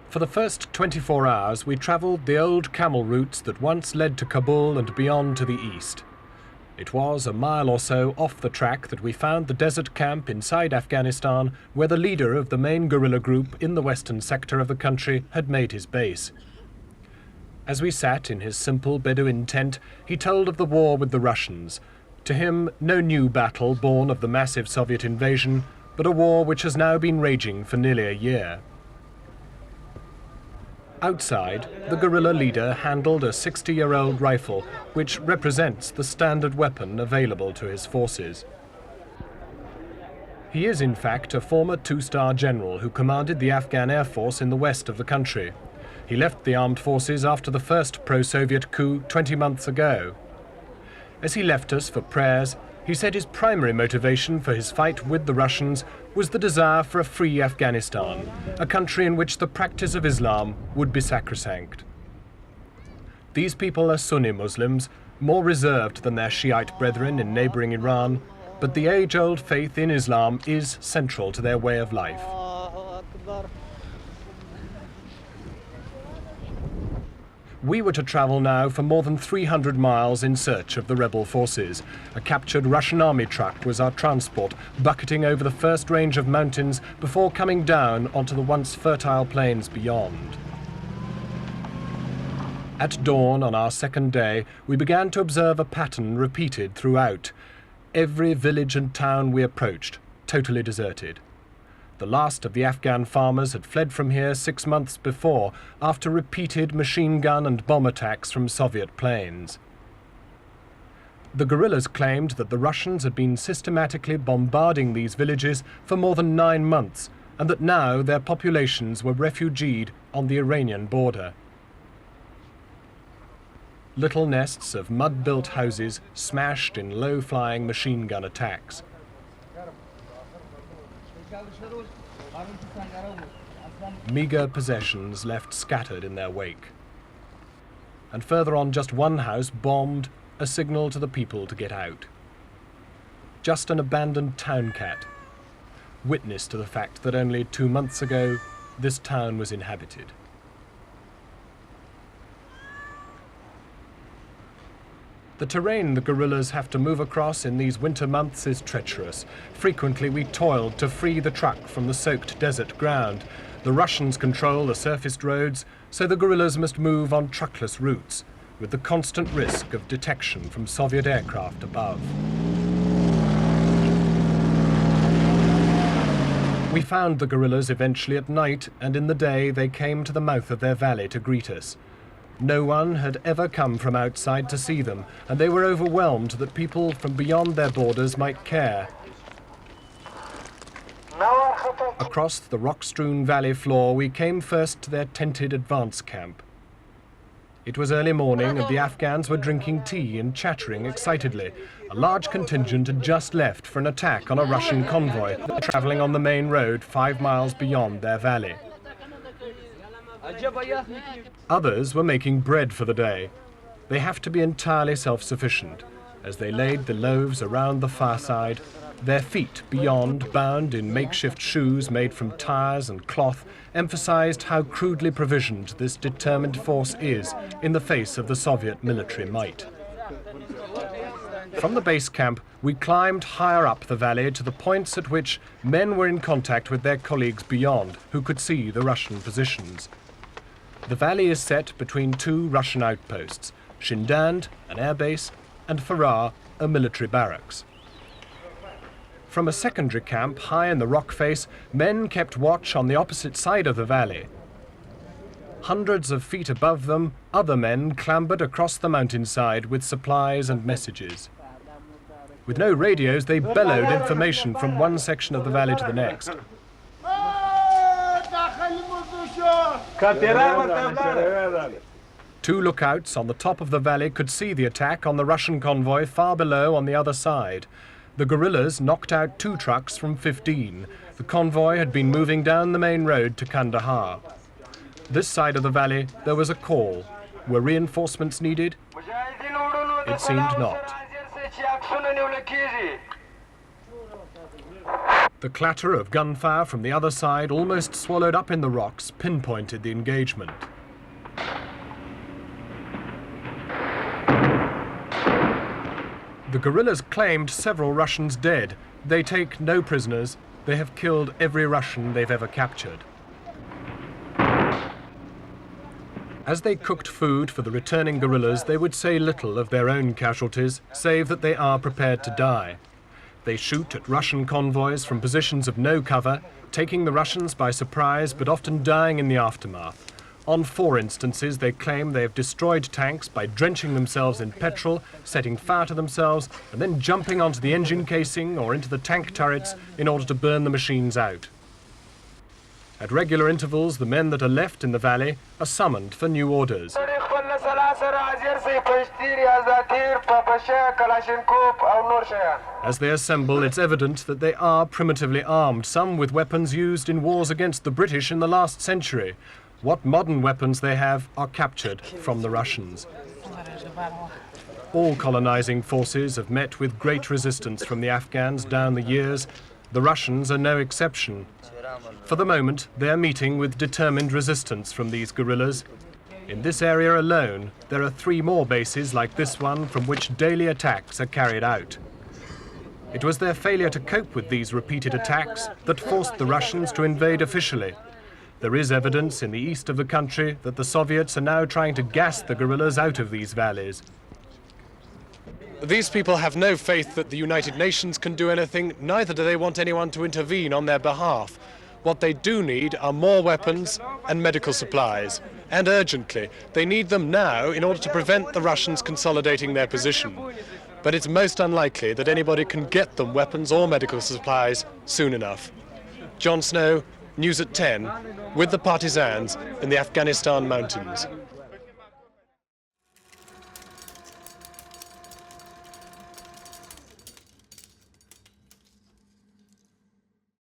For the first 24 hours, we travelled the old camel routes that once led to Kabul and beyond to the east. It was a mile or so off the track that we found the desert camp inside Afghanistan, where the leader of the main guerrilla group in the western sector of the country had made his base. As we sat in his simple Bedouin tent, he told of the war with the Russians. To him, no new battle born of the massive Soviet invasion, but a war which has now been raging for nearly a year. Outside, the guerrilla leader handled a 60-year-old rifle, which represents the standard weapon available to his forces. He is, in fact, a former two-star general who commanded the Afghan Air Force in the west of the country. He left the armed forces after the first pro-Soviet coup 20 months ago. As he left us for prayers, he said his primary motivation for his fight with the Russians was the desire for a free Afghanistan, a country in which the practice of Islam would be sacrosanct. These people are Sunni Muslims, more reserved than their Shiite brethren in neighbouring Iran, but the age-old faith in Islam is central to their way of life. We were to travel now for more than 300 miles in search of the rebel forces. A captured Russian army truck was our transport, bucketing over the first range of mountains before coming down onto the once fertile plains beyond. At dawn on our second day, we began to observe a pattern repeated throughout. Every village and town we approached, totally deserted. The last of the Afghan farmers had fled from here 6 months before, after repeated machine gun and bomb attacks from Soviet planes. The guerrillas claimed that the Russians had been systematically bombarding these villages for more than 9 months, and that now their populations were refugeed on the Iranian border. Little nests of mud-built houses smashed in low-flying machine gun attacks. Meagre possessions left scattered in their wake. And further on, just one house bombed, a signal to the people to get out. Just an abandoned town cat, witness to the fact that only 2 months ago this town was inhabited. The terrain the guerrillas have to move across in these winter months is treacherous. Frequently we toiled to free the truck from the soaked desert ground. The Russians control the surfaced roads, so the guerrillas must move on truckless routes, with the constant risk of detection from Soviet aircraft above. We found the guerrillas eventually at night, and in the day they came to the mouth of their valley to greet us. No one had ever come from outside to see them, and they were overwhelmed that people from beyond their borders might care. Across the rock-strewn valley floor, we came first to their tented advance camp. It was early morning, and the Afghans were drinking tea and chattering excitedly. A large contingent had just left for an attack on a Russian convoy traveling on the main road 5 miles beyond their valley. Others were making bread for the day. They have to be entirely self-sufficient. As they laid the loaves around the far side, their feet beyond, bound in makeshift shoes made from tires and cloth, emphasized how crudely provisioned this determined force is in the face of the Soviet military might. From the base camp, we climbed higher up the valley to the points at which men were in contact with their colleagues beyond, who could see the Russian positions. The valley is set between 2 Russian outposts, Shindand, an airbase, and Farah, a military barracks. From a secondary camp high in the rock face, men kept watch on the opposite side of the valley. Hundreds of feet above them, other men clambered across the mountainside with supplies and messages. With no radios, they bellowed information from one section of the valley to the next. 2 lookouts on the top of the valley could see the attack on the Russian convoy far below on the other side. The guerrillas knocked out 2 trucks from 15. The convoy had been moving down the main road to Kandahar. This side of the valley, there was a call. Were reinforcements needed? It seemed not. The clatter of gunfire from the other side, almost swallowed up in the rocks, pinpointed the engagement. The guerrillas claimed several Russians dead. They take no prisoners. They have killed every Russian they've ever captured. As they cooked food for the returning guerrillas, they would say little of their own casualties, save that they are prepared to die. They shoot at Russian convoys from positions of no cover, taking the Russians by surprise, but often dying in the aftermath. On 4 instances, they claim they have destroyed tanks by drenching themselves in petrol, setting fire to themselves, and then jumping onto the engine casing or into the tank turrets in order to burn the machines out. At regular intervals, the men that are left in the valley are summoned for new orders. As they assemble, it's evident that they are primitively armed, some with weapons used in wars against the British in the last century. What modern weapons they have are captured from the Russians. All colonizing forces have met with great resistance from the Afghans down the years. The Russians are no exception. For the moment, they are meeting with determined resistance from these guerrillas. In this area alone, there are 3 more bases like this one from which daily attacks are carried out. It was their failure to cope with these repeated attacks that forced the Russians to invade officially. There is evidence in the east of the country that the Soviets are now trying to gas the guerrillas out of these valleys. These people have no faith that the United Nations can do anything, neither do they want anyone to intervene on their behalf. What they do need are more weapons and medical supplies, and urgently. They need them now in order to prevent the Russians consolidating their position. But it's most unlikely that anybody can get them weapons or medical supplies soon enough. John Snow, News at 10, with the partisans in the Afghanistan mountains.